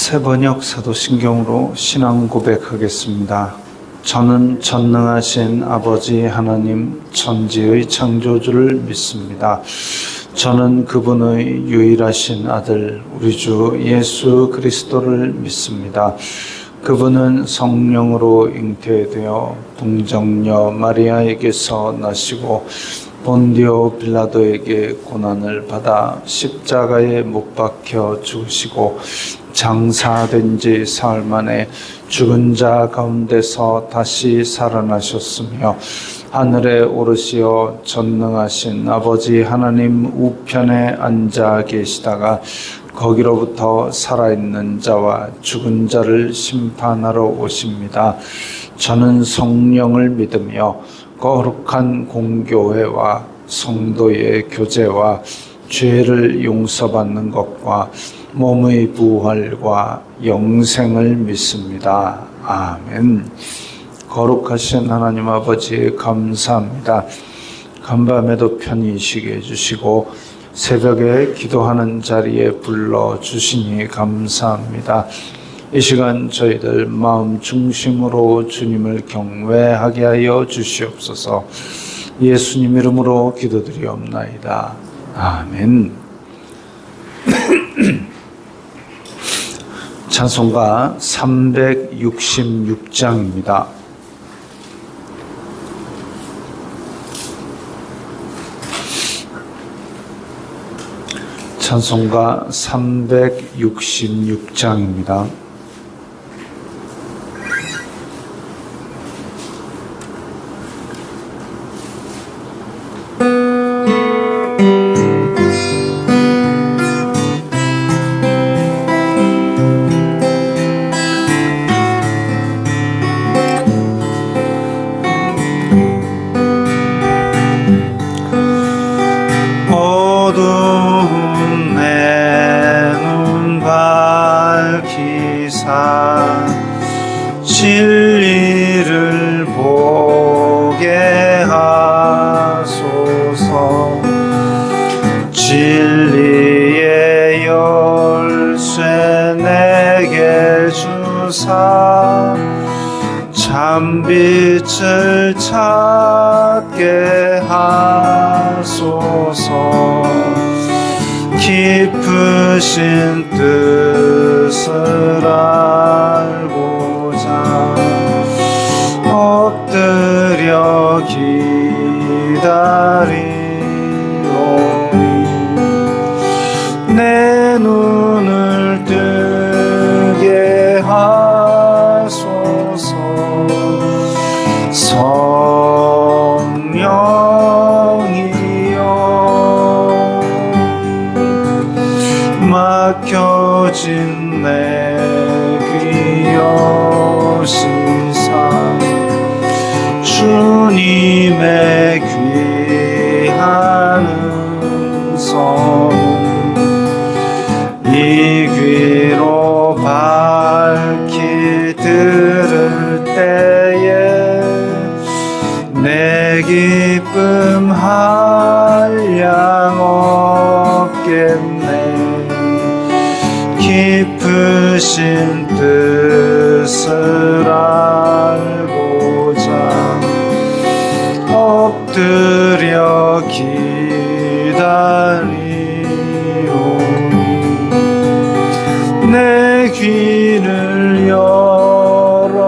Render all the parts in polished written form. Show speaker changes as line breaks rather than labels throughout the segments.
새번역 사도신경으로 신앙 고백하겠습니다. 저는 전능하신 아버지 하나님 천지의 창조주를 믿습니다. 저는 그분의 유일하신 아들 우리 주 예수 그리스도를 믿습니다. 그분은 성령으로 잉태되어 동정녀 마리아에게서 나시고 본디오 빌라도에게 고난을 받아 십자가에 못 박혀 죽으시고 장사된 지 사흘 만에 죽은 자 가운데서 다시 살아나셨으며 하늘에 오르시어 전능하신 아버지 하나님 우편에 앉아 계시다가 거기로부터 살아있는 자와 죽은 자를 심판하러 오십니다. 저는 성령을 믿으며 거룩한 공교회와 성도의 교제와 죄를 용서받는 것과 몸의 부활과 영생을 믿습니다. 아멘. 거룩하신 하나님 아버지 감사합니다. 간밤에도 편히 쉬게 해주시고 새벽에 기도하는 자리에 불러주시니 감사합니다. 이 시간 저희들 마음 중심으로 주님을 경외하게 하여 주시옵소서. 예수님 이름으로 기도드리옵나이다. 아멘. 찬송가 366장입니다. 찬송가 366장입니다.
진리를 보게 하소서. 진리의 열쇠 내게 주사 참빛을 찾게 하소서. 깊으신 뜻을 알고자 엎드려 기다리오니 내 눈을 뜨게 하소서. 막혀진 내 귀 여시사 주님의 귀한 음성 이 귀로 밝히 들을 때에 내 기쁨 한량 없겠네. 깊으신 뜻을 알고자 엎드려 기다리오니 내 귀를 열어주소서.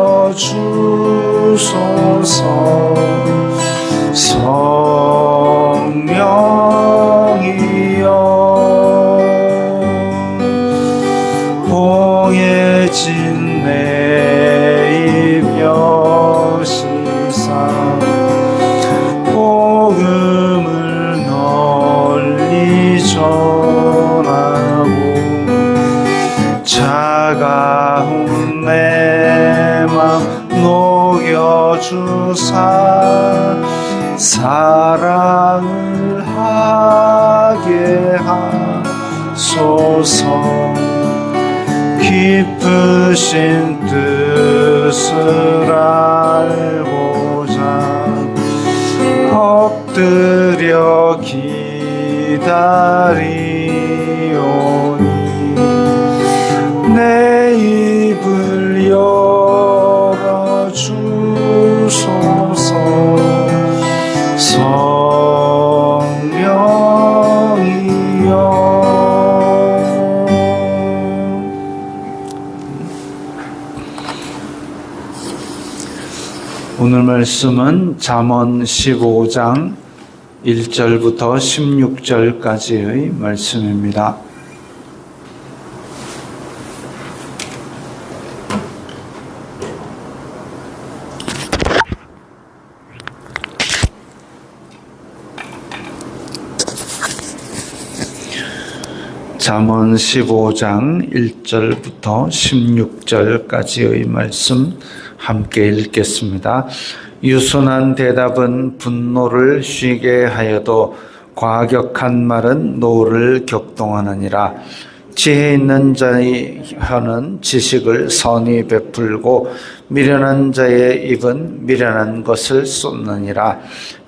봉해진 내 입 여시사 복음을 널리 전하고 차가운 내 맘 녹여주사 사랑을 하게 하소서. 깊으신 뜻을 알고자 엎드려 기다리오니 내 주소서.
오늘 말씀은 잠언 15장 1절부터 16절까지의 말씀입니다. 잠언 15장 1절부터 16절까지의 말씀 함께 읽겠습니다. 유순한 대답은 분노를 쉬게 하여도 과격한 말은 노를 격동하느니라. 지혜 있는 자의 혀는 지식을 선히 베풀고 미련한 자의 입은 미련한 것을 쏟느니라.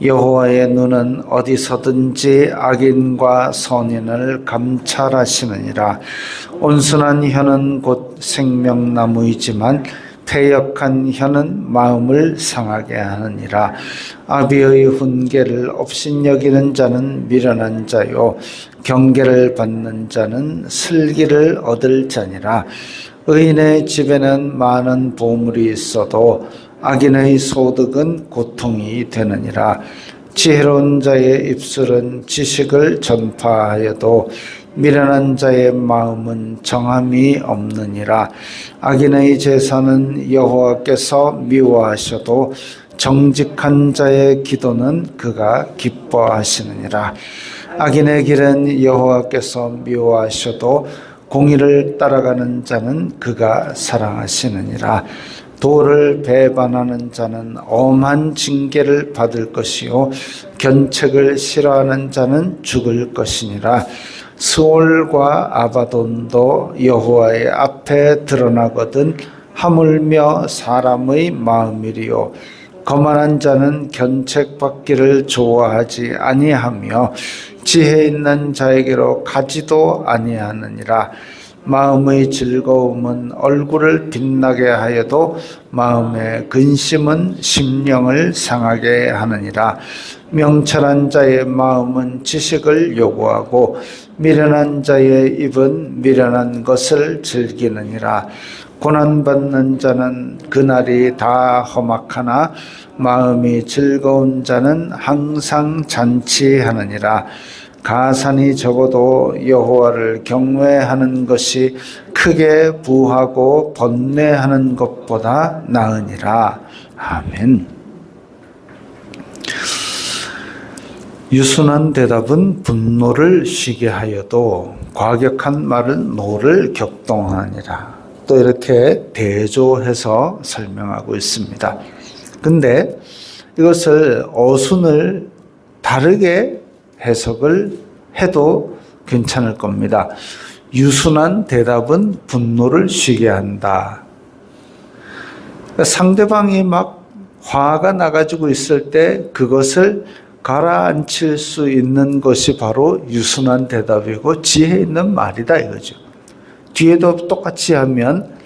여호와의 눈은 어디서든지 악인과 선인을 감찰하시느니라. 온순한 혀는 곧 생명나무이지만 패역한 혀는 마음을 상하게 하느니라. 아비의 훈계를 업신여기는 자는 미련한 자요 경계를 받는 자는 슬기를 얻을 자니라. 의인의 집에는 많은 보물이 있어도 악인의 소득은 고통이 되느니라. 지혜로운 자의 입술은 지식을 전파하여도 미련한 자의 마음은 정함이 없느니라. 악인의 제사는 여호와께서 미워하셔도 정직한 자의 기도는 그가 기뻐하시느니라. 악인의 길은 여호와께서 미워하셔도 공의를 따라가는 자는 그가 사랑하시느니라. 도를 배반하는 자는 엄한 징계를 받을 것이요 견책을 싫어하는 자는 죽을 것이니라. 스올과 아바돈도 여호와의 앞에 드러나거든 하물며 사람의 마음이리요. 거만한 자는 견책받기를 좋아하지 아니하며 지혜 있는 자에게로 가지도 아니하느니라. 마음의 즐거움은 얼굴을 빛나게 하여도 마음의 근심은 심령을 상하게 하느니라. 명철한 자의 마음은 지식을 요구하고 미련한 자의 입은 미련한 것을 즐기느니라. 고난받는 자는 그날이 다 험악하나 마음이 즐거운 자는 항상 잔치하느니라. 가산이 적어도 여호와를 경외하는 것이 크게 부하고 번뇌하는 것보다 나으니라. 아멘. 유순한 대답은 분노를 쉬게 하여도 과격한 말은 노를 격동하니라. 또 이렇게 대조해서 설명하고 있습니다. 근데 이것을 어순을 다르게 해석을 해도 괜찮을 겁니다. 유순한 대답은 분노를 쉬게 한다. 그러니까 상대방이 막 화가 나가지고 있을 때 그것을 가라앉힐 수 있는 것이 바로 유순한 대답이고 지혜 있는 말이다 이거죠. 뒤에도 똑같이 하면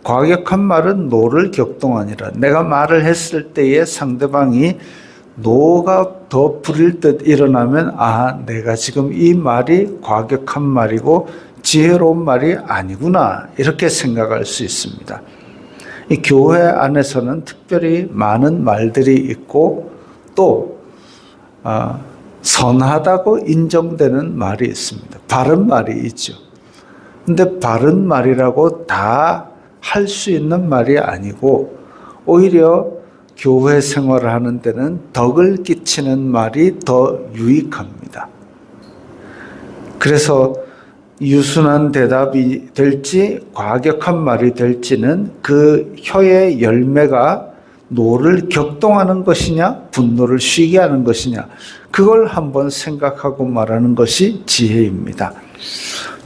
과격한 말은 노를 격동하니라. 내가 말을 했을 때에 상대방이 노가 더 부릴 듯 일어나면 내가 지금 이 말이 과격한 말이고 지혜로운 말이 아니구나 이렇게 생각할 수 있습니다. 이 교회 안에서는 특별히 많은 말들이 있고 또 선하다고 인정되는 말이 있습니다. 바른 말이 있죠. 근데 바른 말이라고 다 할 수 있는 말이 아니고 오히려 교회 생활을 하는 데는 덕을 끼치는 말이 더 유익합니다. 그래서 유순한 대답이 될지 과격한 말이 될지는 그 혀의 열매가 노를 격동하는 것이냐 분노를 쉬게 하는 것이냐 그걸 한번 생각하고 말하는 것이 지혜입니다.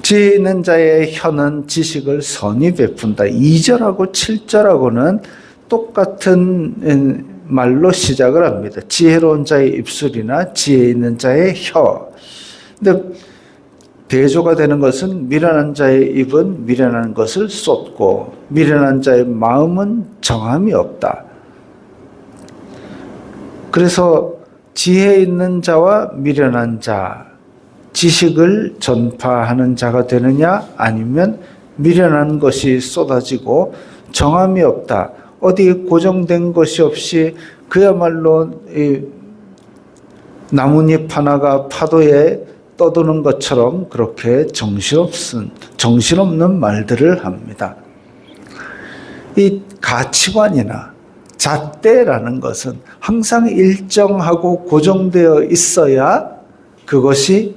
지혜 있는 자의 혀는 지식을 선히 베푼다. 2절하고 7절하고는 똑같은 말로 시작을 합니다. 지혜로운 자의 입술이나 지혜 있는 자의 혀. 근데 대조가 되는 것은 미련한 자의 입은 미련한 것을 쏟고 미련한 자의 마음은 정함이 없다. 그래서 지혜 있는 자와 미련한 자, 지식을 전파하는 자가 되느냐, 아니면 미련한 것이 쏟아지고 정함이 없다, 어디 고정된 것이 없이 그야말로 이 나뭇잎 하나가 파도에 떠도는 것처럼 그렇게 정신없는 말들을 합니다. 이 가치관이나 잣대라는 것은 항상 일정하고 고정되어 있어야 그것이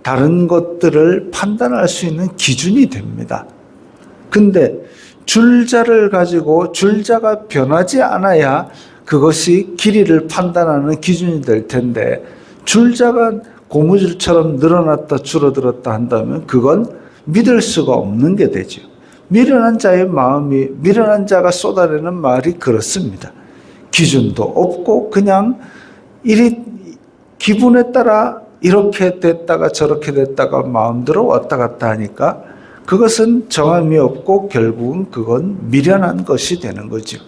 다른 것들을 판단할 수 있는 기준이 됩니다. 근데 줄자를 가지고 줄자가 변하지 않아야 그것이 길이를 판단하는 기준이 될 텐데, 줄자가 고무줄처럼 늘어났다 줄어들었다 한다면 그건 믿을 수가 없는 게 되죠. 미련한 자의 마음이, 미련한 자가 쏟아내는 말이 그렇습니다. 기준도 없고 그냥 기분에 따라 이렇게 됐다가 저렇게 됐다가 마음대로 왔다 갔다 하니까 그것은 정함이 없고 결국은 그건 미련한 것이 되는 거죠.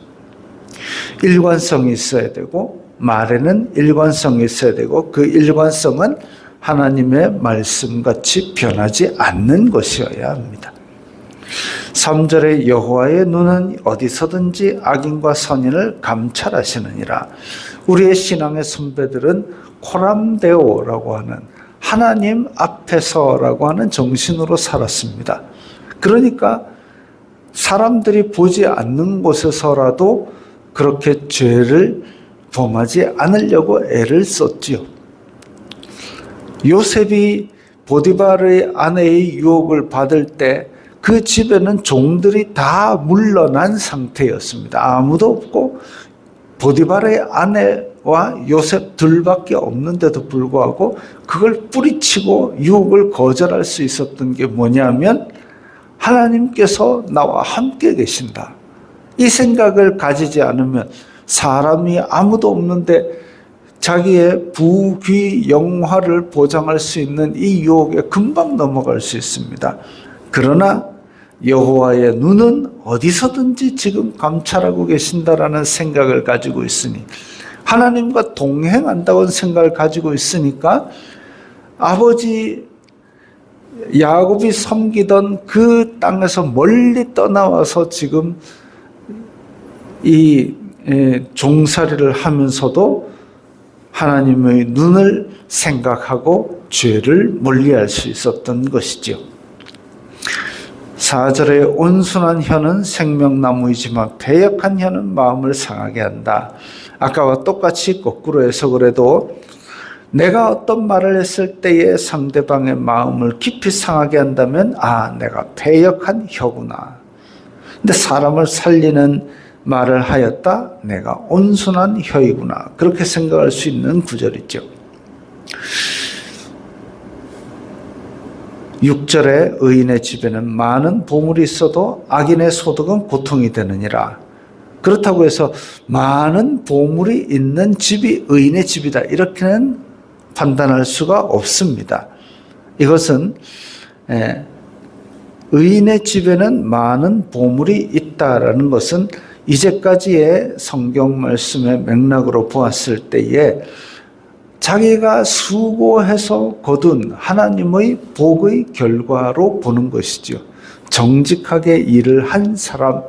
일관성이 있어야 되고, 말에는 일관성이 있어야 되고, 그 일관성은 하나님의 말씀같이 변하지 않는 것이어야 합니다. 3절에 여호와의 눈은 어디서든지 악인과 선인을 감찰하시느니라. 우리의 신앙의 선배들은 코람데오라고 하는 하나님 앞에서라고 하는 정신으로 살았습니다. 그러니까 사람들이 보지 않는 곳에서라도 그렇게 죄를 범하지 않으려고 애를 썼지요. 요셉이 보디발의 아내의 유혹을 받을 때 그 집에는 종들이 다 물러난 상태였습니다. 아무도 없고 보디발의 아내와 요셉 둘밖에 없는데도 불구하고 그걸 뿌리치고 유혹을 거절할 수 있었던 게 뭐냐면, 하나님께서 나와 함께 계신다, 이 생각을 가지지 않으면 사람이 아무도 없는데 자기의 부귀 영화를 보장할 수 있는 이 유혹에 금방 넘어갈 수 있습니다. 그러나 여호와의 눈은 어디서든지 지금 감찰하고 계신다라는 생각을 가지고 있으니, 하나님과 동행한다는 생각을 가지고 있으니까 아버지 야곱이 섬기던 그 땅에서 멀리 떠나와서 지금 이 종살이를 하면서도 하나님의 눈을 생각하고 죄를 멀리할 수 있었던 것이죠. 4절에 온순한 혀는 생명나무이지만 패역한 혀는 마음을 상하게 한다. 아까와 똑같이 거꾸로 해석을 내가 어떤 말을 했을 때에 상대방의 마음을 깊이 상하게 한다면, 내가 패역한 혀구나. 근데 사람을 살리는 말을 하였다, 내가 온순한 혀이구나. 그렇게 생각할 수 있는 구절이죠. 6절에 의인의 집에는 많은 보물이 있어도 악인의 소득은 고통이 되느니라. 그렇다고 해서 많은 보물이 있는 집이 의인의 집이다, 이렇게는 판단할 수가 없습니다. 이것은 의인의 집에는 많은 보물이 있다라는 것은 이제까지의 성경 말씀의 맥락으로 보았을 때에 자기가 수고해서 거둔 하나님의 복의 결과로 보는 것이죠. 정직하게 일을 한 사람,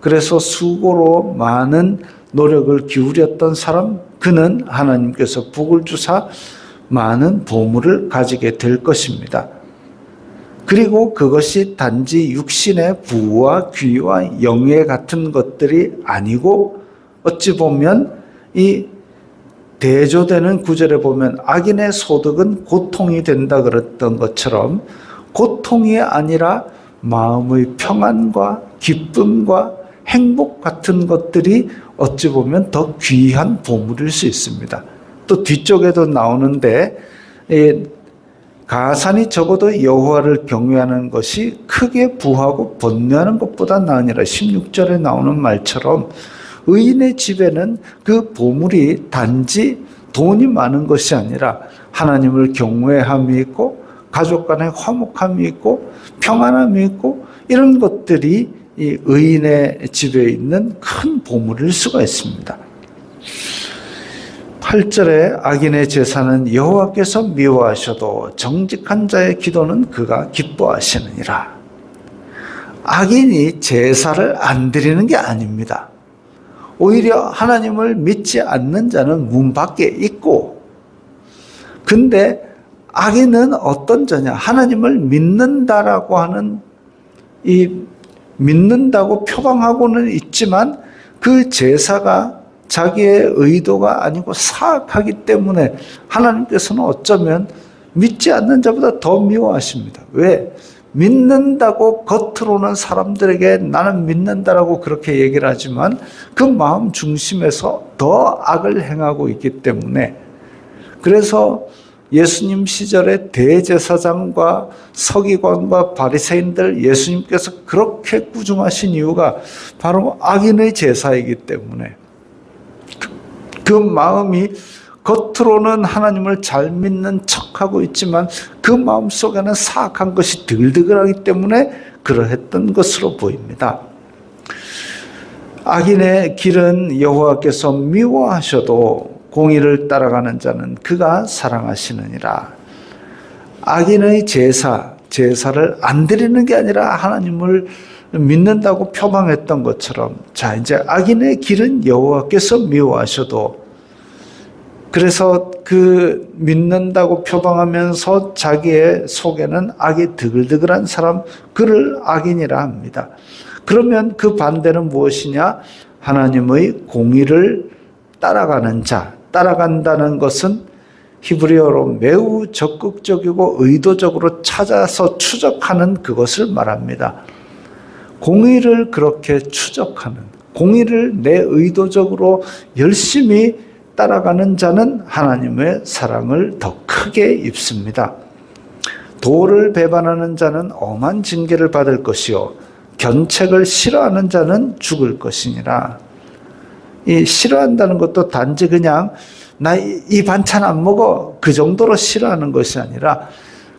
그래서 수고로 많은 노력을 기울였던 사람, 그는 하나님께서 복을 주사 많은 보물을 가지게 될 것입니다. 그리고 그것이 단지 육신의 부와 귀와 영예 같은 것들이 아니고, 어찌 보면 이 대조되는 구절에 보면 악인의 소득은 고통이 된다 그랬던 것처럼, 고통이 아니라 마음의 평안과 기쁨과 행복 같은 것들이 어찌 보면 더 귀한 보물일 수 있습니다. 또 뒤쪽에도 나오는데, 가산이 적어도 여호와를 경외하는 것이 크게 부하고 번뇌하는 것보다 나으니라. 16절에 나오는 말처럼 의인의 집에는 그 보물이 단지 돈이 많은 것이 아니라 하나님을 경외함이 있고, 가족 간의 화목함이 있고, 평안함이 있고, 이런 것들이 이 의인의 집에 있는 큰 보물일 수가 있습니다. 8절에 악인의 제사는 여호와께서 미워하셔도 정직한 자의 기도는 그가 기뻐하시느니라. 악인이 제사를 안 드리는 게 아닙니다. 오히려 하나님을 믿지 않는 자는 문 밖에 있고, 근데 악인은 어떤 자냐? 하나님을 믿는다라고 하는, 믿는다고 표방하고는 있지만 그 제사가 자기의 의도가 아니고 사악하기 때문에 하나님께서는 어쩌면 믿지 않는 자보다 더 미워하십니다. 왜? 믿는다고 겉으로는 사람들에게 나는 믿는다라고 그렇게 얘기를 하지만 그 마음 중심에서 더 악을 행하고 있기 때문에, 그래서 예수님 시절에 대제사장과 서기관과 바리새인들 예수님께서 그렇게 꾸중하신 이유가 바로 악인의 제사이기 때문에, 그 마음이 겉으로는 하나님을 잘 믿는 척하고 있지만 그 마음속에는 사악한 것이 들드글하기 때문에 그러했던 것으로 보입니다. 악인의 길은 여호와께서 미워하셔도 공의를 따라가는 자는 그가 사랑하시느니라. 악인의 제사를 안 드리는 게 아니라 하나님을 믿는다고 표방했던 것처럼, 자, 이제 악인의 길은 여호와께서 미워하셔도, 그래서 그 믿는다고 표방하면서 자기의 속에는 악이 드글드글한 사람, 그를 악인이라 합니다. 그러면 그 반대는 무엇이냐? 하나님의 공의를 따라가는 자. 따라간다는 것은 히브리어로 매우 적극적이고 의도적으로 찾아서 추적하는 그것을 말합니다. 공의를 그렇게 추적하는, 공의를 내 의도적으로 열심히 따라가는 자는 하나님의 사랑을 더 크게 입습니다. 도를 배반하는 자는 엄한 징계를 받을 것이요 견책을 싫어하는 자는 죽을 것이니라. 이 싫어한다는 것도 단지 그냥 나 이 반찬 안 먹어 그 정도로 싫어하는 것이 아니라,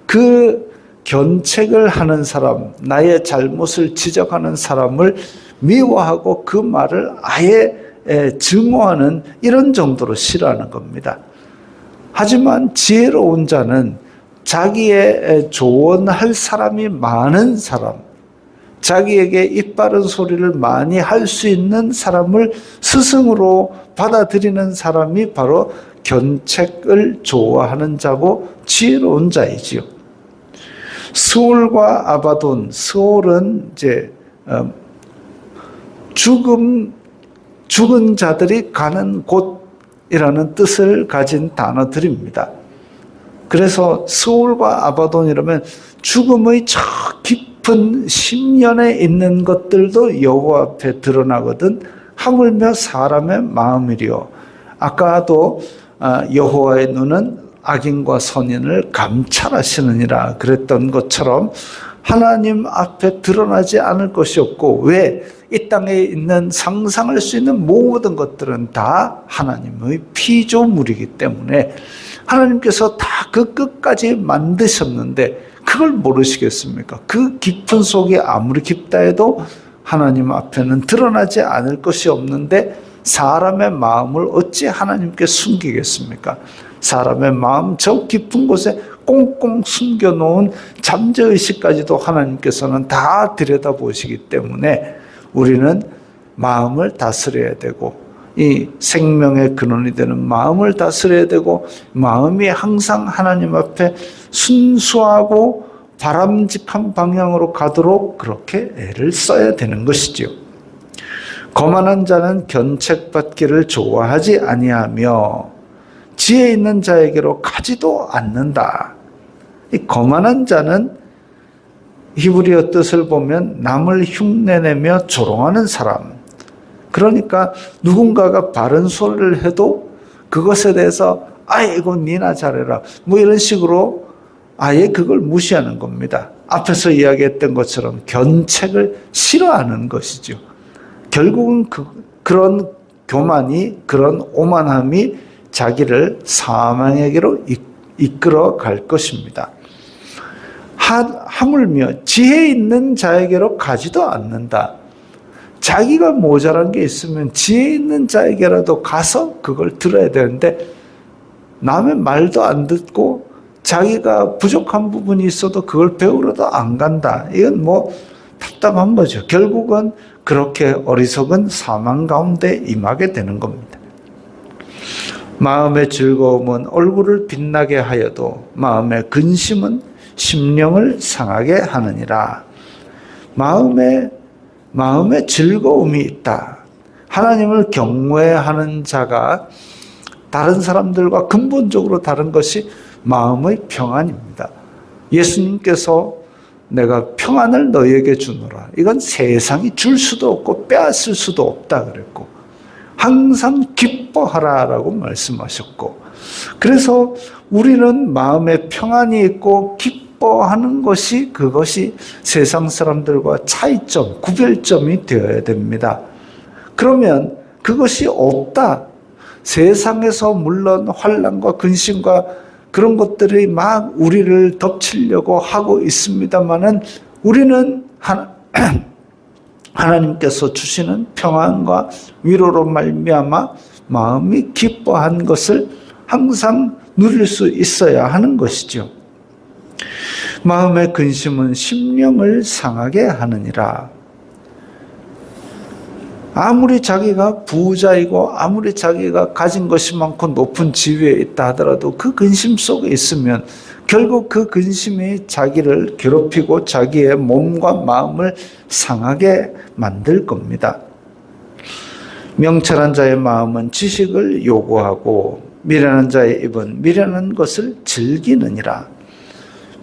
그 견책을 하는 사람, 나의 잘못을 지적하는 사람을 미워하고 그 말을 아예 증오하는 이런 정도로 싫어하는 겁니다. 하지만 지혜로운 자는 자기의 조언할 사람이 많은 사람, 자기에게 입바른 소리를 많이 할 수 있는 사람을 스승으로 받아들이는 사람이 바로 견책을 좋아하는 자고 지혜로운 자이지요. 스올과 아바돈, 스올은 이제 죽은 자들이 가는 곳이라는 뜻을 가진 단어들입니다. 그래서 스올과 아바돈이라면 죽음의 저 깊은 심연에 있는 것들도 여호와 앞에 드러나거든 하물며 사람의 마음이리요. 아까도 여호와의 눈은 악인과 선인을 감찰하시느니라 그랬던 것처럼 하나님 앞에 드러나지 않을 것이 없고, 왜? 이 땅에 있는 상상할 수 있는 모든 것들은 다 하나님의 피조물이기 때문에 하나님께서 다 그 끝까지 만드셨는데 그걸 모르시겠습니까? 그 깊은 속이 아무리 깊다 해도 하나님 앞에는 드러나지 않을 것이 없는데 사람의 마음을 어찌 하나님께 숨기겠습니까? 사람의 마음 저 깊은 곳에 꽁꽁 숨겨놓은 잠재의식까지도 하나님께서는 다 들여다보시기 때문에 우리는 마음을 다스려야 되고, 이 생명의 근원이 되는 마음을 다스려야 되고, 마음이 항상 하나님 앞에 순수하고 바람직한 방향으로 가도록 그렇게 애를 써야 되는 것이지요. 거만한 자는 견책받기를 좋아하지 아니하며 지혜 있는 자에게로 가지도 않는다. 이 거만한 자는 히브리어 뜻을 보면 남을 흉내내며 조롱하는 사람. 그러니까 누군가가 바른 소리를 해도 그것에 대해서 아이고 니나 잘해라 뭐 이런 식으로 아예 그걸 무시하는 겁니다. 앞에서 이야기했던 것처럼 견책을 싫어하는 것이죠. 결국은 그런 교만이, 그런 오만함이 자기를 사망에게로 이끌어 갈 것입니다. 하물며 지혜 있는 자에게로 가지도 않는다. 자기가 모자란 게 있으면 지혜 있는 자에게라도 가서 그걸 들어야 되는데 남의 말도 안 듣고 자기가 부족한 부분이 있어도 그걸 배우러도 안 간다. 이건 뭐 답답한 거죠. 결국은 그렇게 어리석은 사망 가운데 임하게 되는 겁니다. 마음의 즐거움은 얼굴을 빛나게 하여도 마음의 근심은 심령을 상하게 하느니라. 마음에 즐거움이 있다. 하나님을 경외하는 자가 다른 사람들과 근본적으로 다른 것이 마음의 평안입니다. 예수님께서 내가 평안을 너희에게 주노라. 이건 세상이 줄 수도 없고 빼앗을 수도 없다 그랬고, 항상 기뻐하라라고 말씀하셨고, 그래서 우리는 마음에 평안이 있고 기뻐하는 것이, 그것이 세상 사람들과 차이점, 구별점이 되어야 됩니다. 그러면 그것이 없다. 세상에서 물론 환난과 근심과 그런 것들이 막 우리를 덮치려고 하고 있습니다마는 우리는 하나님께서 주시는 평안과 위로로 말미암아 마음이 기뻐한 것을 항상 누릴 수 있어야 하는 것이죠. 마음의 근심은 심령을 상하게 하느니라. 아무리 자기가 부자이고 아무리 자기가 가진 것이 많고 높은 지위에 있다 하더라도 그 근심 속에 있으면 결국 그 근심이 자기를 괴롭히고 자기의 몸과 마음을 상하게 만들 겁니다. 명철한 자의 마음은 지식을 요구하고 미련한 자의 입은 미련한 것을 즐기느니라.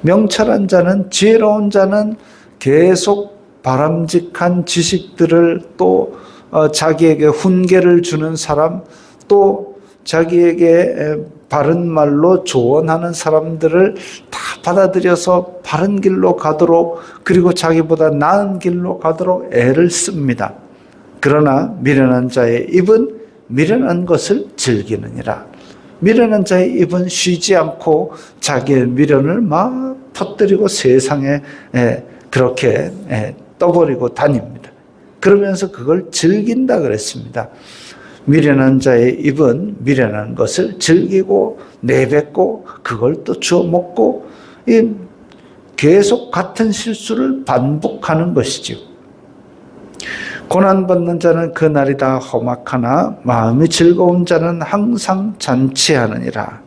명철한 자는, 지혜로운 자는 계속 바람직한 지식들을, 또 자기에게 훈계를 주는 사람, 또 자기에게 바른 말로 조언하는 사람들을 다 받아들여서 바른 길로 가도록, 그리고 자기보다 나은 길로 가도록 애를 씁니다. 그러나 미련한 자의 입은 미련한 것을 즐기느니라. 미련한 자의 입은 쉬지 않고 자기의 미련을 막 퍼뜨리고 세상에 그렇게 떠버리고 다닙니다. 그러면서 그걸 즐긴다 그랬습니다. 미련한 자의 입은 미련한 것을 즐기고 내뱉고 그걸 또 주워 먹고 계속 같은 실수를 반복하는 것이죠. 고난받는 자는 그 날이 다 험악하나 마음이 즐거운 자는 항상 잔치하느니라.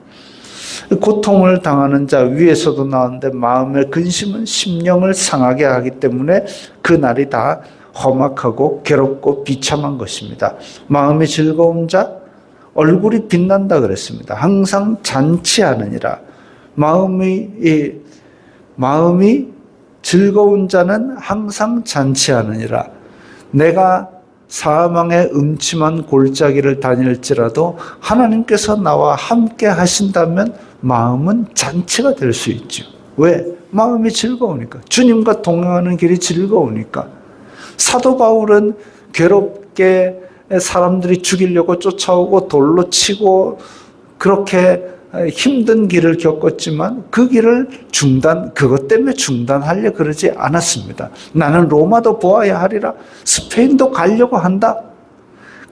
고통을 당하는 자 위에서도 나오는데 마음의 근심은 심령을 상하게 하기 때문에 그 날이 다 험악하고 괴롭고 비참한 것입니다. 마음이 즐거운 자, 얼굴이 빛난다 그랬습니다. 항상 잔치하느니라. 마음이 즐거운 자는 항상 잔치하느니라. 내가 사망의 음침한 골짜기를 다닐지라도 하나님께서 나와 함께 하신다면 마음은 잔치가 될 수 있죠. 왜? 마음이 즐거우니까. 주님과 동행하는 길이 즐거우니까. 사도 바울은 괴롭게 사람들이 죽이려고 쫓아오고 돌로 치고 그렇게 힘든 길을 겪었지만 그 길을 그것 때문에 중단하려 그러지 않았습니다. 나는 로마도 보아야 하리라. 스페인도 가려고 한다.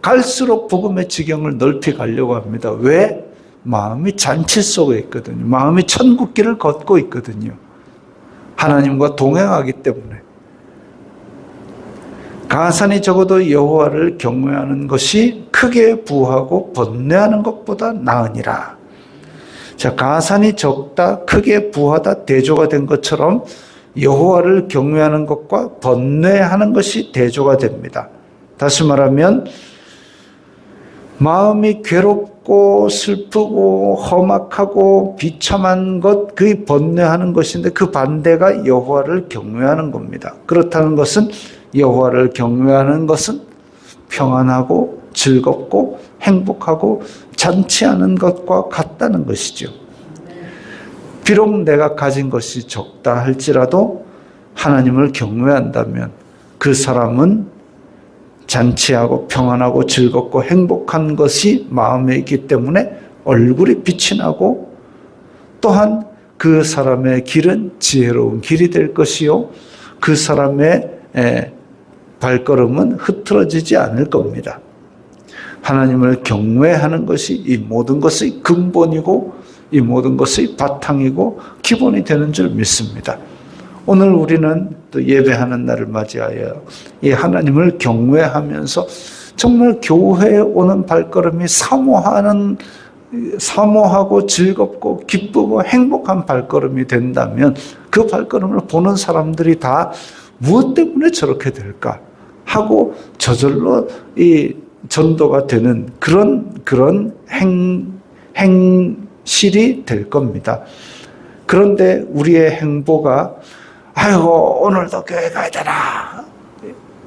갈수록 복음의 지경을 넓히 가려고 합니다. 왜? 마음이 잔치 속에 있거든요. 마음이 천국 길을 걷고 있거든요. 하나님과 동행하기 때문에. 가산이 적어도 여호와를 경외하는 것이 크게 부하고 번뇌하는 것보다 나으니라. 자, 가산이 적다, 크게 부하다, 대조가 된 것처럼 여호와를 경외하는 것과 번뇌하는 것이 대조가 됩니다. 다시 말하면 마음이 괴롭고 슬프고 험악하고 비참한 것, 그게 번뇌하는 것인데 그 반대가 여호와를 경외하는 겁니다. 그렇다는 것은 여호와를 경외하는 것은 평안하고 즐겁고 행복하고 잔치하는 것과 같다는 것이죠. 비록 내가 가진 것이 적다 할지라도 하나님을 경외한다면 그 사람은 잔치하고 평안하고 즐겁고 행복한 것이 마음에 있기 때문에 얼굴이 빛이 나고, 또한 그 사람의 길은 지혜로운 길이 될 것이요 그 사람의 발걸음은 흐트러지지 않을 겁니다. 하나님을 경외하는 것이 이 모든 것의 근본이고 이 모든 것의 바탕이고 기본이 되는 줄 믿습니다. 오늘 우리는 또 예배하는 날을 맞이하여 이 하나님을 경외하면서 정말 교회에 오는 발걸음이 사모하고 즐겁고 기쁘고 행복한 발걸음이 된다면 그 발걸음을 보는 사람들이 다 무엇 때문에 저렇게 될까 하고 저절로 이 전도가 되는 그런 행실이 될 겁니다. 그런데 우리의 행보가 아이고 오늘도 교회 가야 되나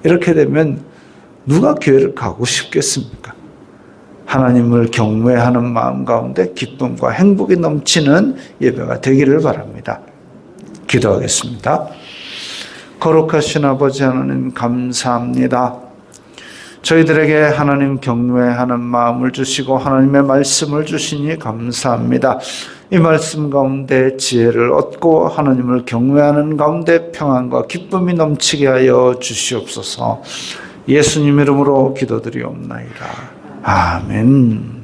이렇게 되면 누가 교회를 가고 싶겠습니까? 하나님을 경외하는 마음 가운데 기쁨과 행복이 넘치는 예배가 되기를 바랍니다. 기도하겠습니다. 거룩하신 아버지 하나님 감사합니다. 저희들에게 하나님 경외하는 마음을 주시고 하나님의 말씀을 주시니 감사합니다. 이 말씀 가운데 지혜를 얻고 하나님을 경외하는 가운데 평안과 기쁨이 넘치게 하여 주시옵소서. 예수님 이름으로 기도드리옵나이다. 아멘.